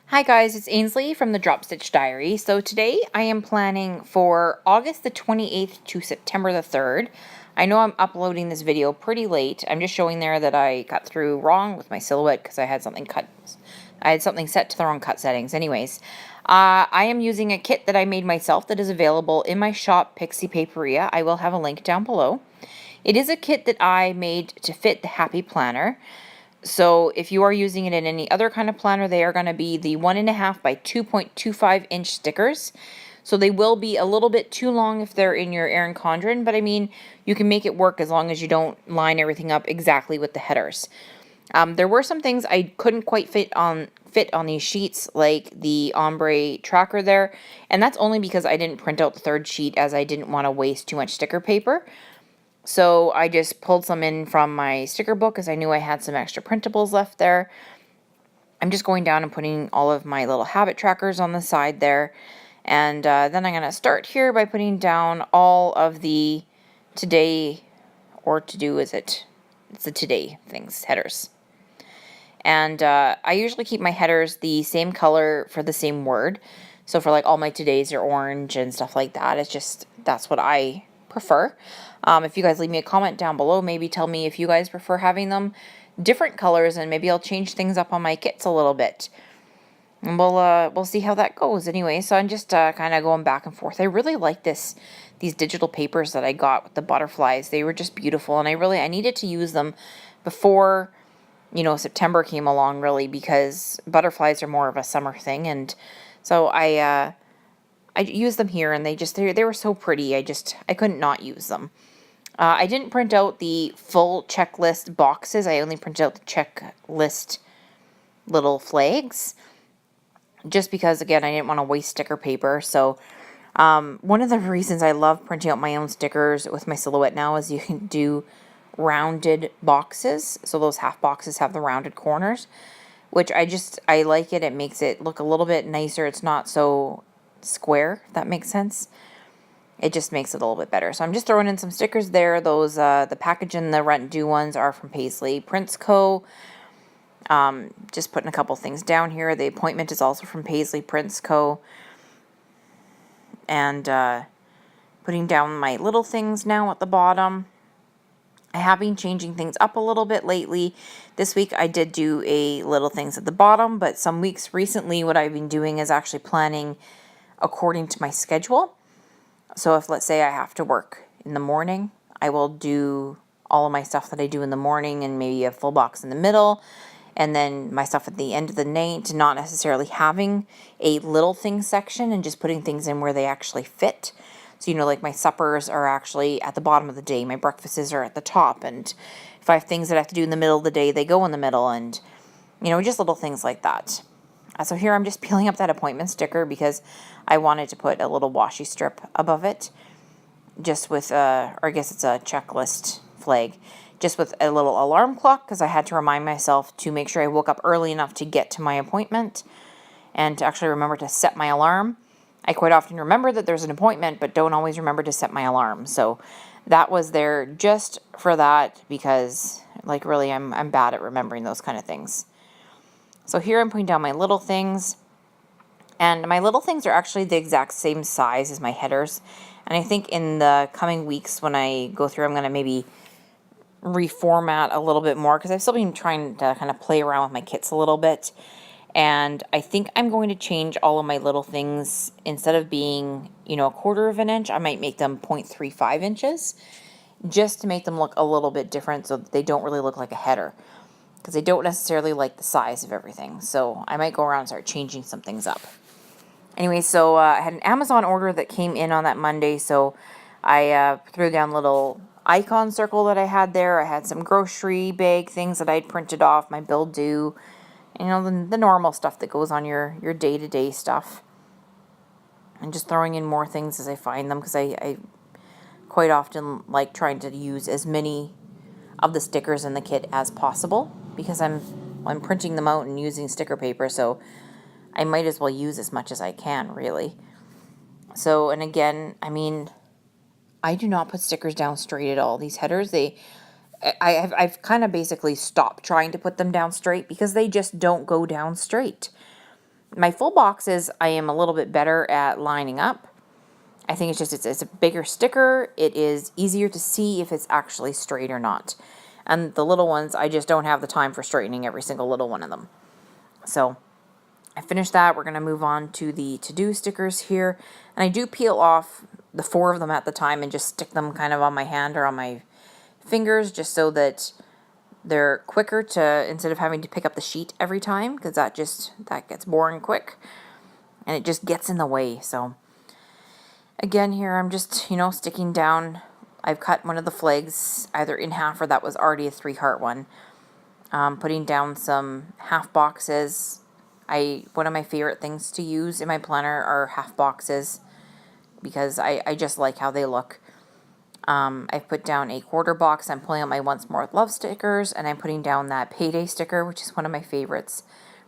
Hi guys, it's Aynsley from the Drop Stitch Diary. So today I am planning for August the 28th to September the 3rd. I know I'm uploading this video pretty late. I'm just showing there that I cut through wrong with my silhouette because I had something set to the wrong cut settings. Anyways, I am using a kit that I made myself that is available in my shop, Pixie Paperia. I will have a link down below. It is a kit that I made to fit the Happy Planner. So if you are using it in any other kind of planner, they are going to be the 1.5 by 2.25 inch stickers. So they will be a little bit too long if they're in your Erin Condren, but I mean, you can make it work as long as you don't line everything up exactly with the headers. There were some things I couldn't quite fit on these sheets, like the ombre tracker there, and that's only because I didn't print out the third sheet as I didn't want to waste too much sticker paper. So I just pulled some in from my sticker book because I knew I had some extra printables left there. I'm just going down and putting all of my little habit trackers on the side there. And then I'm going to start here by putting down all of the today, or to do is it? It's the today things, headers. And I usually keep my headers the same color for the same word. So for like all my todays are orange and stuff like that. It's just, that's what I prefer. If you guys leave me a comment down below, maybe tell me if you guys prefer having them different colors, and maybe I'll change things up on my kits a little bit. And we'll see how that goes anyway. So I'm just kind of going back and forth. I really like these digital papers that I got with the butterflies. They were just beautiful, and I needed to use them before September came along, really, because butterflies are more of a summer thing. And so I used them here, and they were so pretty. I couldn't not use them. I didn't print out the full checklist boxes. I only printed out the checklist little flags, just because, again, I didn't want to waste sticker paper. So one of the reasons I love printing out my own stickers with my silhouette now is you can do rounded boxes. So those half boxes have the rounded corners, which I like it. It makes it look a little bit nicer. It's not so square, if that makes sense. It just makes it a little bit better. So I'm just throwing in some stickers there. Those the package and the Rent Due ones are from Paisley Prints Co. Just putting a couple things down here. The appointment is also from Paisley Prints Co. And putting down my little things now at the bottom. I have been changing things up a little bit lately. This week I did do a little things at the bottom, but some weeks recently what I've been doing is actually planning according to my schedule. So if, let's say, I have to work in the morning, I will do all of my stuff that I do in the morning and maybe a full box in the middle, and then my stuff at the end of the night, not necessarily having a little things section and just putting things in where they actually fit. So, like my suppers are actually at the bottom of the day, my breakfasts are at the top, and if I have things that I have to do in the middle of the day, they go in the middle, and, just little things like that. So here I'm just peeling up that appointment sticker because I wanted to put a little washi strip above it, just with or I guess it's a checklist flag, just with a little alarm clock, because I had to remind myself to make sure I woke up early enough to get to my appointment and to actually remember to set my alarm. I quite often remember that there's an appointment, but don't always remember to set my alarm. So that was there just for that, because, like, really, I'm bad at remembering those kind of things. So here I'm putting down my little things, and my little things are actually the exact same size as my headers. And I think in the coming weeks when I go through, I'm going to maybe reformat a little bit more, because I've still been trying to kind of play around with my kits a little bit. And I think I'm going to change all of my little things. Instead of being, a 1/4 of an inch, I might make them 0.35 inches, just to make them look a little bit different so that they don't really look like a header, because I don't necessarily like the size of everything. So I might go around and start changing some things up. Anyway, so I had an Amazon order that came in on that Monday, so I threw down a little icon circle that I had there. I had some grocery bag things that I'd printed off, my bill due, the normal stuff that goes on your day-to-day stuff. And just throwing in more things as I find them, because I quite often like trying to use as many of the stickers in the kit as possible, because I'm printing them out and using sticker paper, so I might as well use as much as I can, really. So, and again, I do not put stickers down straight at all. These headers, I've kind of basically stopped trying to put them down straight because they just don't go down straight. My full boxes, I am a little bit better at lining up. I think it's a bigger sticker. It is easier to see if it's actually straight or not. And the little ones, I just don't have the time for straightening every single little one of them. So I finished that. We're going to move on to the to-do stickers here. And I do peel off the 4 of them at the time and just stick them kind of on my hand or on my fingers, just so that they're quicker to, instead of having to pick up the sheet every time, because that gets boring quick and it just gets in the way. So again, here I'm just, sticking down. I've cut one of the flags either in half, or that was already a 3-heart one. Putting down some half boxes. One of my favorite things to use in my planner are half boxes, because I just like how they look. I've put down a quarter box. I'm pulling out my Once More with Love stickers, and I'm putting down that payday sticker, which is one of my favorites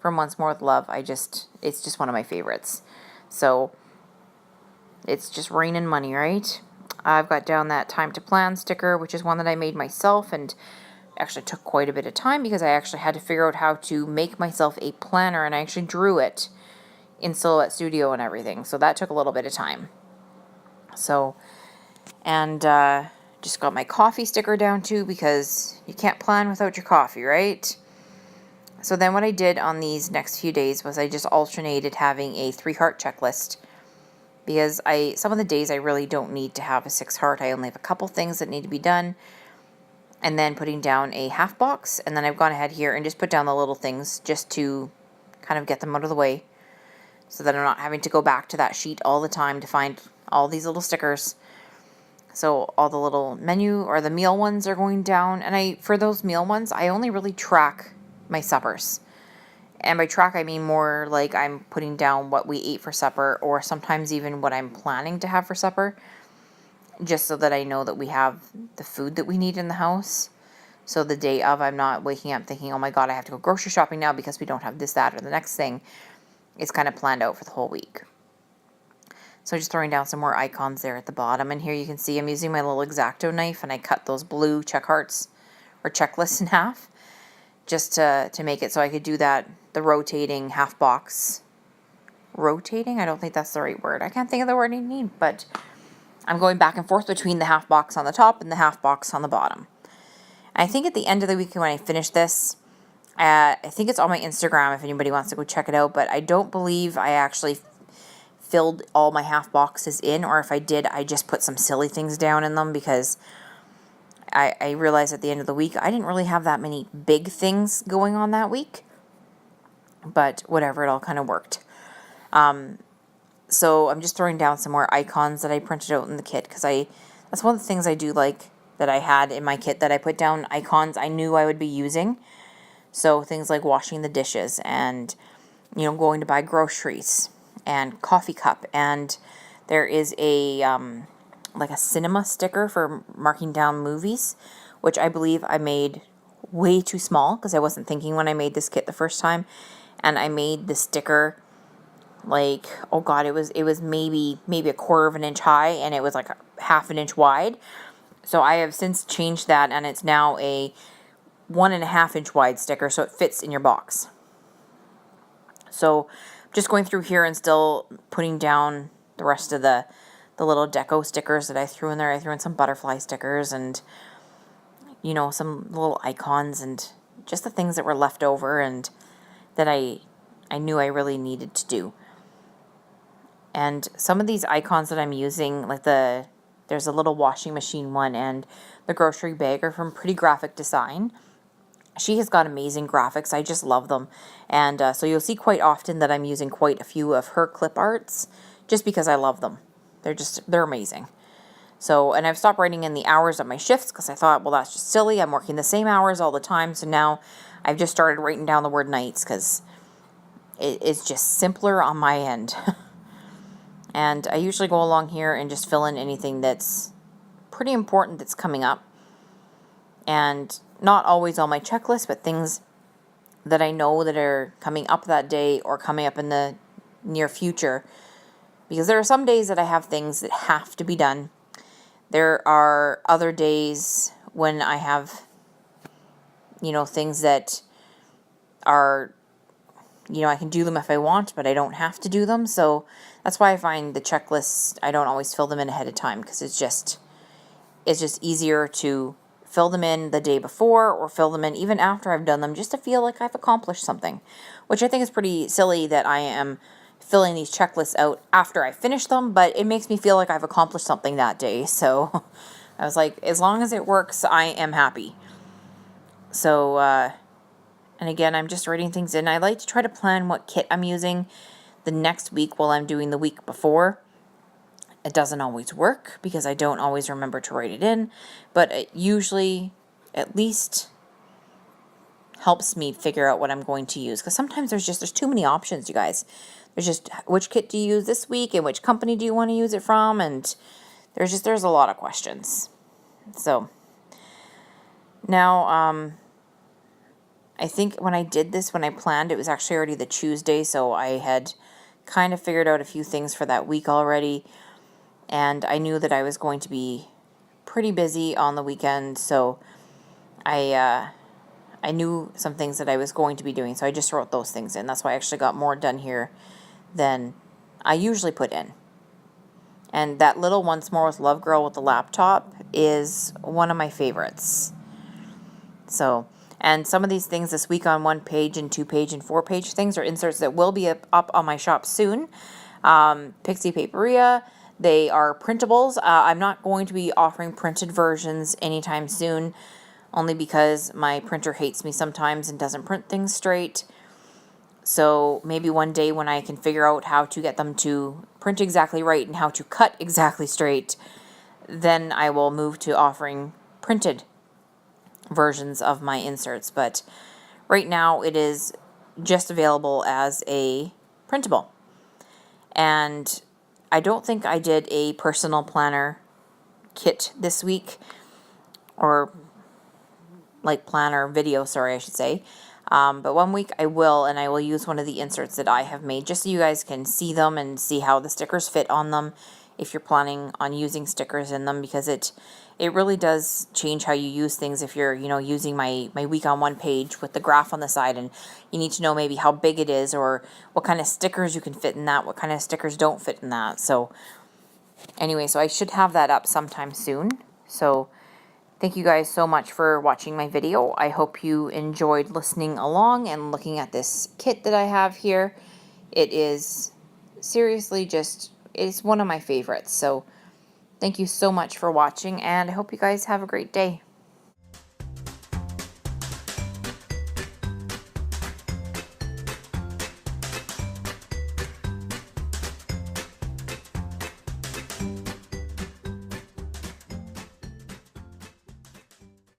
from Once More with Love. It's just one of my favorites. So it's just raining money, right? I've got down that Time to Plan sticker, which is one that I made myself, and actually took quite a bit of time because I actually had to figure out how to make myself a planner, and I actually drew it in Silhouette Studio and everything. So that took a little bit of time. So, and just got my coffee sticker down too, because you can't plan without your coffee, right? So then what I did on these next few days was I just alternated having a 3-heart checklist, because some of the days I really don't need to have a 6-heart. I only have a couple things that need to be done, and then putting down a half box. And then I've gone ahead here and just put down the little things just to kind of get them out of the way, so that I'm not having to go back to that sheet all the time to find all these little stickers. So all the little menu or the meal ones are going down. And for those meal ones, I only really track my suppers. And by track, I mean more like I'm putting down what we ate for supper, or sometimes even what I'm planning to have for supper, just so that I know that we have the food that we need in the house. So the day of, I'm not waking up thinking, oh my God, I have to go grocery shopping now because we don't have this, that, or the next thing. It's kind of planned out for the whole week. So just throwing down some more icons there at the bottom. And here you can see I'm using my little X-Acto knife, and I cut those blue check hearts or checklists in half, just to make it so I could do that, the rotating half box. Rotating? I don't think that's the right word. I can't think of the word I need, but I'm going back and forth between the half box on the top and the half box on the bottom. I think at the end of the week when I finish this, I think it's on my Instagram if anybody wants to go check it out, but I don't believe I actually filled all my half boxes in, or if I did, I just put some silly things down in them, because I realized at the end of the week I didn't really have that many big things going on that week, but whatever, it all kind of worked. So I'm just throwing down some more icons that I printed out in the kit, because that's one of the things I do like that I had in my kit, that I put down icons I knew I would be using. So things like washing the dishes, and going to buy groceries, and coffee cup, and there is a like a cinema sticker for marking down movies, which I believe I made way too small, because I wasn't thinking when I made this kit the first time, and I made the sticker like, oh God, it was maybe a quarter of an inch high, and it was like half an inch wide. So I have since changed that, and it's now a 1.5 inch wide sticker, so it fits in your box. So just going through here and still putting down the rest of the little deco stickers that I threw in there. I threw in some butterfly stickers, and some little icons, and just the things that were left over and that I knew I really needed to do. And some of these icons that I'm using, like there's a little washing machine one, and the grocery bag, are from Pretty Graphic Design. She has got amazing graphics. I just love them. And so you'll see quite often that I'm using quite a few of her clip arts, just because I love them. They're amazing. So, and I've stopped writing in the hours of my shifts, because I thought, well, that's just silly. I'm working the same hours all the time. So now I've just started writing down the word nights, because it's just simpler on my end. And I usually go along here and just fill in anything that's pretty important that's coming up. And not always on my checklist, but things that I know that are coming up that day or coming up in the near future. Because there are some days that I have things that have to be done. There are other days when I have, things that are you know, I can do them if I want, but I don't have to do them. So that's why I find the checklists, I don't always fill them in ahead of time, because it's just easier to fill them in the day before or fill them in even after I've done them, just to feel like I've accomplished something, which I think is pretty silly that I am filling these checklists out after I finish them, but it makes me feel like I've accomplished something that day. So I was like, as long as it works, I am happy. So, and again, I'm just writing things in. I like to try to plan what kit I'm using the next week while I'm doing the week before. It doesn't always work because I don't always remember to write it in, but it usually at least helps me figure out what I'm going to use, because sometimes there's too many options, you guys. There's just, which kit do you use this week and which company do you want to use it from, and there's a lot of questions. So now I think when I did this, when I planned, it was actually already the Tuesday, so I had kind of figured out a few things for that week already. And I knew that I was going to be pretty busy on the weekend, so I knew some things that I was going to be doing, so I just wrote those things in. That's why I actually got more done here than I usually put in. And that little Once More with Love girl with the laptop is one of my favorites. So, and some of these things this week on 1-page and 2-page and 4-page things are inserts that will be up on my shop soon. Pixie Paperia. They are printables. I'm not going to be offering printed versions anytime soon, only because my printer hates me sometimes and doesn't print things straight. So maybe one day when I can figure out how to get them to print exactly right and how to cut exactly straight, then I will move to offering printed versions of my inserts. But right now it is just available as a printable. And I don't think I did a personal planner kit this week, or like planner video, sorry, I should say. But one week I will, and I will use one of the inserts that I have made, just so you guys can see them and see how the stickers fit on them, if you're planning on using stickers in them, because it really does change how you use things if you're, you know, using my week on 1-page with the graph on the side, and you need to know maybe how big it is, or what kind of stickers you can fit in that, what kind of stickers don't fit in that. So anyway, so I should have that up sometime soon. So thank you guys so much for watching my video. I hope you enjoyed listening along and looking at this kit that I have here. It is seriously it's one of my favorites. So thank you so much for watching, and I hope you guys have a great day.